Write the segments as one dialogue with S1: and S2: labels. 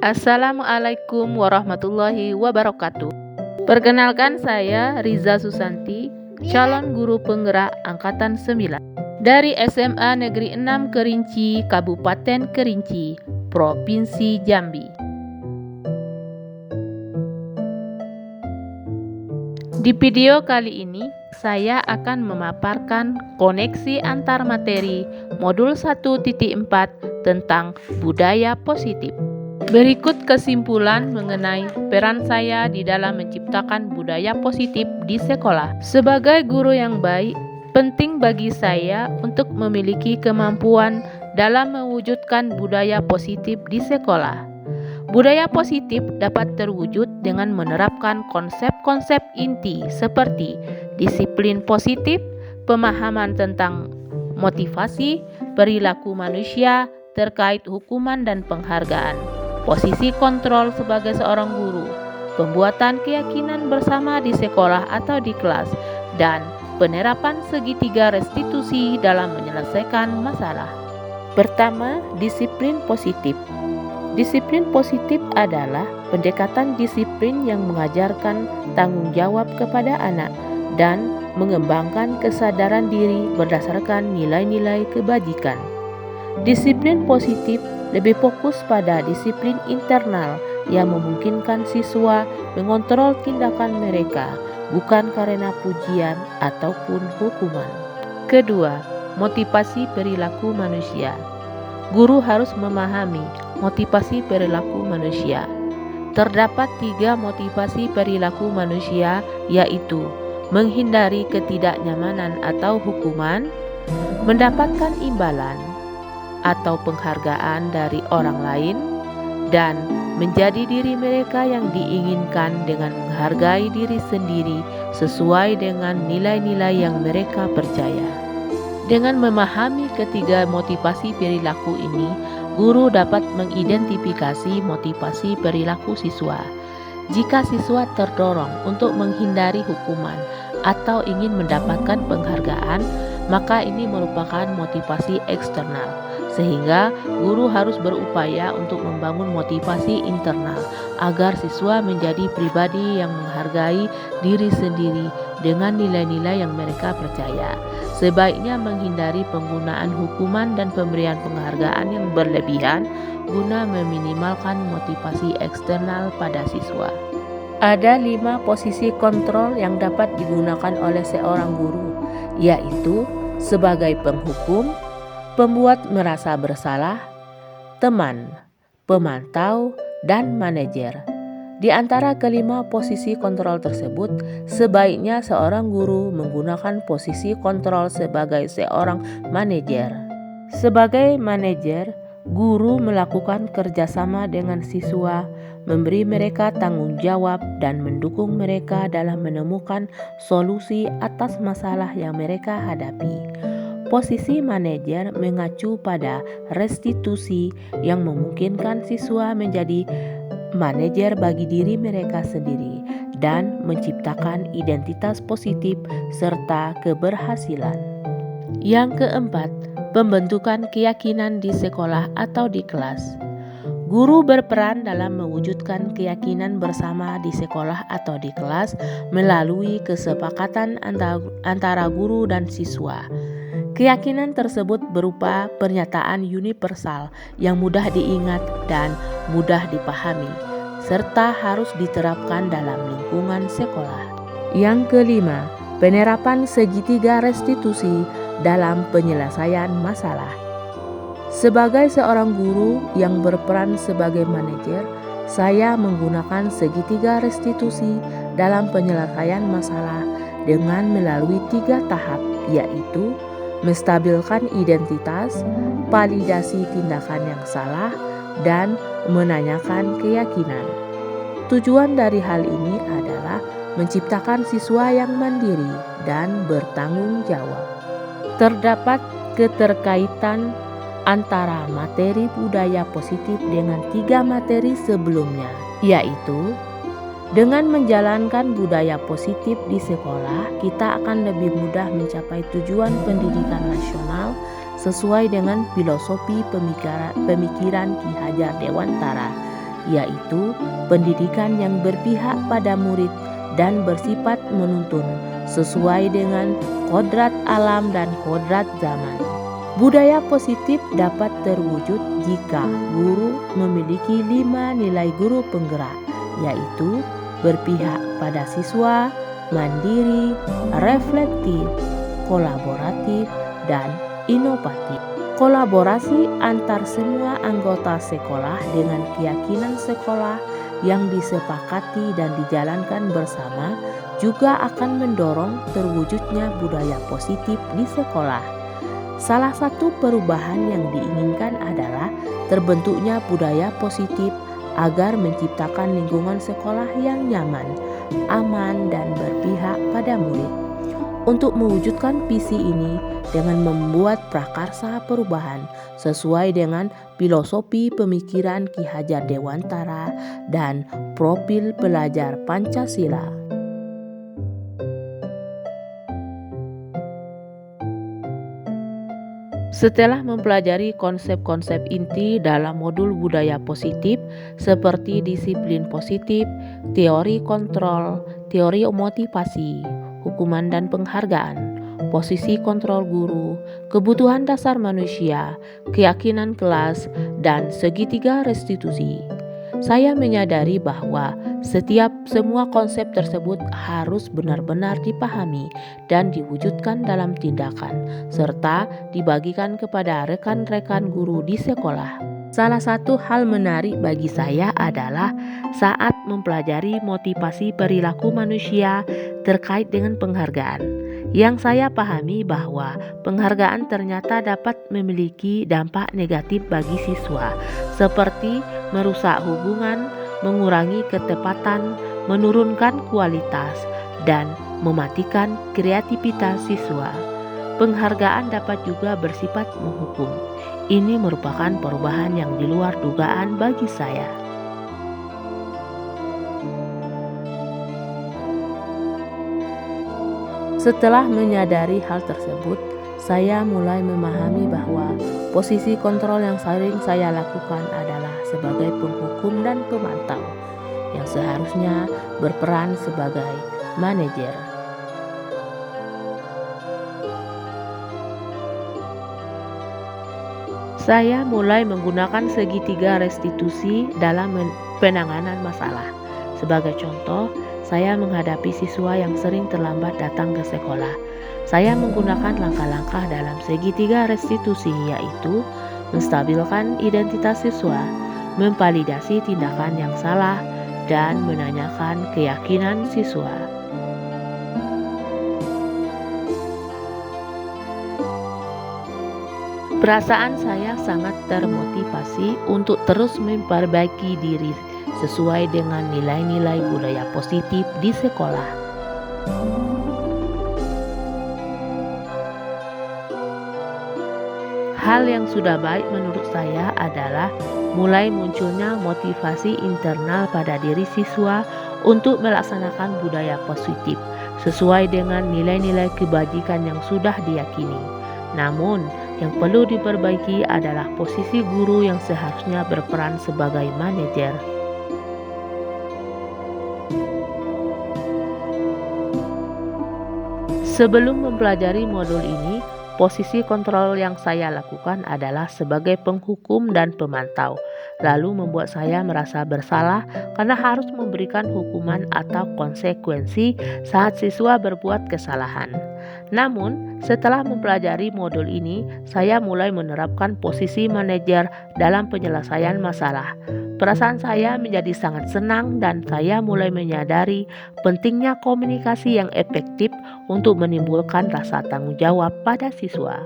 S1: Assalamualaikum warahmatullahi wabarakatuh. Perkenalkan, saya Riza Susanti, calon guru penggerak Angkatan 9 dari SMA Negeri 6 Kerinci, Kabupaten Kerinci, Provinsi Jambi. Di video kali ini, saya akan memaparkan koneksi antar materi modul 1.4 tentang budaya positif. Berikut kesimpulan mengenai peran saya di dalam menciptakan budaya positif di sekolah. Sebagai guru yang baik, penting bagi saya untuk memiliki kemampuan dalam mewujudkan budaya positif di sekolah. Budaya positif dapat terwujud dengan menerapkan konsep-konsep inti seperti disiplin positif, pemahaman tentang motivasi, perilaku manusia terkait hukuman dan penghargaan, posisi kontrol sebagai seorang guru, pembuatan keyakinan bersama di sekolah atau di kelas, dan penerapan segitiga restitusi dalam menyelesaikan masalah. Pertama, disiplin positif. Disiplin positif adalah pendekatan disiplin yang mengajarkan tanggung jawab kepada anak dan mengembangkan kesadaran diri berdasarkan nilai-nilai kebajikan. Disiplin positif lebih fokus pada disiplin internal yang memungkinkan siswa mengontrol tindakan mereka, bukan karena pujian ataupun hukuman. Kedua, motivasi perilaku manusia. Guru harus memahami motivasi perilaku manusia. Terdapat 3 motivasi perilaku manusia, yaitu menghindari ketidaknyamanan atau hukuman, mendapatkan imbalan atau penghargaan dari orang lain, dan menjadi diri mereka yang diinginkan dengan menghargai diri sendiri sesuai dengan nilai-nilai yang mereka percaya. Dengan memahami ketiga motivasi perilaku ini, guru dapat mengidentifikasi motivasi perilaku siswa. Jika siswa terdorong untuk menghindari hukuman atau ingin mendapatkan penghargaan, maka ini merupakan motivasi eksternal, sehingga guru harus berupaya untuk membangun motivasi internal agar siswa menjadi pribadi yang menghargai diri sendiri dengan nilai-nilai yang mereka percaya. Sebaiknya menghindari penggunaan hukuman dan pemberian penghargaan yang berlebihan guna meminimalkan motivasi eksternal pada siswa. Ada 5 posisi kontrol yang dapat digunakan oleh seorang guru, yaitu sebagai penghukum, pembuat merasa bersalah, teman, pemantau, dan manajer. Di antara kelima posisi kontrol tersebut, sebaiknya seorang guru menggunakan posisi kontrol sebagai seorang manajer. Sebagai manajer, guru melakukan kerjasama dengan siswa, memberi mereka tanggung jawab, dan mendukung mereka dalam menemukan solusi atas masalah yang mereka hadapi. Posisi manajer mengacu pada restitusi yang memungkinkan siswa menjadi manajer bagi diri mereka sendiri dan menciptakan identitas positif serta keberhasilan. Yang keempat, pembentukan keyakinan di sekolah atau di kelas. Guru berperan dalam mewujudkan keyakinan bersama di sekolah atau di kelas melalui kesepakatan antara guru dan siswa. Keyakinan tersebut berupa pernyataan universal yang mudah diingat dan mudah dipahami, serta harus diterapkan dalam lingkungan sekolah. Yang kelima, penerapan segitiga restitusi dalam penyelesaian masalah. Sebagai seorang guru yang berperan sebagai manajer, saya menggunakan segitiga restitusi dalam penyelesaian masalah dengan melalui 3 tahap, yaitu menstabilkan identitas, validasi tindakan yang salah, dan menanyakan keyakinan. Tujuan dari hal ini adalah menciptakan siswa yang mandiri dan bertanggung jawab. Terdapat keterkaitan antara materi budaya positif dengan 3 materi sebelumnya, yaitu Dengan menjalankan budaya positif di sekolah, kita akan lebih mudah mencapai tujuan pendidikan nasional sesuai dengan filosofi pemikiran Ki Hajar Dewantara, yaitu pendidikan yang berpihak pada murid dan bersifat menuntun sesuai dengan kodrat alam dan kodrat zaman. Budaya positif dapat terwujud jika guru memiliki 5 nilai guru penggerak, yaitu berpihak pada siswa, mandiri, reflektif, kolaboratif, dan inovatif. Kolaborasi antar semua anggota sekolah dengan keyakinan sekolah yang disepakati dan dijalankan bersama juga akan mendorong terwujudnya budaya positif di sekolah. Salah satu perubahan yang diinginkan adalah terbentuknya budaya positif agar menciptakan lingkungan sekolah yang nyaman, aman, dan berpihak pada murid. Untuk mewujudkan visi ini dengan membuat prakarsa perubahan sesuai dengan filosofi pemikiran Ki Hajar Dewantara dan profil pelajar Pancasila. Setelah mempelajari konsep-konsep inti dalam modul budaya positif seperti disiplin positif, teori kontrol, teori motivasi, hukuman dan penghargaan, posisi kontrol guru, kebutuhan dasar manusia, keyakinan kelas, dan segitiga restitusi, saya menyadari bahwa semua konsep tersebut harus benar-benar dipahami dan diwujudkan dalam tindakan, serta dibagikan kepada rekan-rekan guru di sekolah. Salah satu hal menarik bagi saya adalah saat mempelajari motivasi perilaku manusia terkait dengan penghargaan. Yang saya pahami bahwa penghargaan ternyata dapat memiliki dampak negatif bagi siswa, seperti merusak hubungan, mengurangi ketepatan, menurunkan kualitas, dan mematikan kreativitas siswa. Penghargaan dapat juga bersifat menghukum. Ini merupakan perubahan yang di luar dugaan bagi saya. Setelah menyadari hal tersebut, saya mulai memahami bahwa posisi kontrol yang sering saya lakukan adalah sebagai penghukum dan pemantau, yang seharusnya berperan sebagai manajer. Saya mulai menggunakan segitiga restitusi dalam penanganan masalah. Sebagai contoh, saya menghadapi siswa yang sering terlambat datang ke sekolah. Saya menggunakan langkah-langkah dalam segitiga restitusi, yaitu menstabilkan identitas siswa, memvalidasi tindakan yang salah, dan menanyakan keyakinan siswa. Perasaan saya sangat termotivasi untuk terus memperbaiki diri sesuai dengan nilai-nilai budaya positif di sekolah. Hal yang sudah baik menurut saya adalah mulai munculnya motivasi internal pada diri siswa untuk melaksanakan budaya positif sesuai dengan nilai-nilai kebajikan yang sudah diyakini. Namun, yang perlu diperbaiki adalah posisi guru yang seharusnya berperan sebagai manajer. Sebelum mempelajari modul ini, posisi kontrol yang saya lakukan adalah sebagai penghukum dan pemantau, lalu membuat saya merasa bersalah karena harus memberikan hukuman atau konsekuensi saat siswa berbuat kesalahan. Namun, setelah mempelajari modul ini, saya mulai menerapkan posisi manajer dalam penyelesaian masalah. Perasaan saya menjadi sangat senang dan saya mulai menyadari pentingnya komunikasi yang efektif untuk menimbulkan rasa tanggung jawab pada siswa.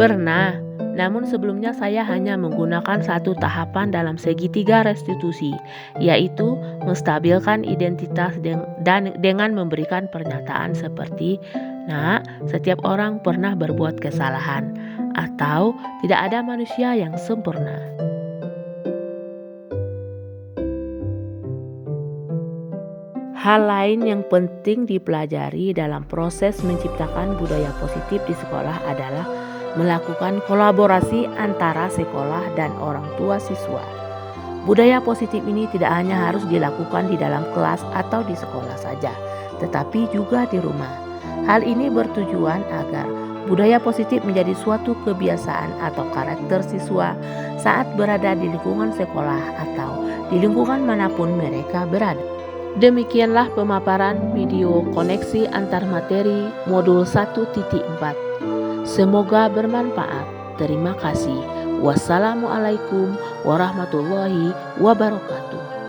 S1: Pernah, namun sebelumnya saya hanya menggunakan satu tahapan dalam segitiga restitusi, yaitu menstabilkan identitas dan dengan memberikan pernyataan seperti, "Nak, setiap orang pernah berbuat kesalahan. atau tidak ada manusia yang sempurna. Hal lain yang penting dipelajari dalam proses menciptakan budaya positif di sekolah adalah melakukan kolaborasi antara sekolah dan orang tua siswa. Budaya positif ini tidak hanya harus dilakukan di dalam kelas atau di sekolah saja, tetapi juga di rumah. Hal ini bertujuan agar budaya positif menjadi suatu kebiasaan atau karakter siswa saat berada di lingkungan sekolah atau di lingkungan manapun mereka berada. Demikianlah pemaparan video koneksi antar materi modul 1.4. Semoga bermanfaat. Terima kasih. Wassalamualaikum warahmatullahi wabarakatuh.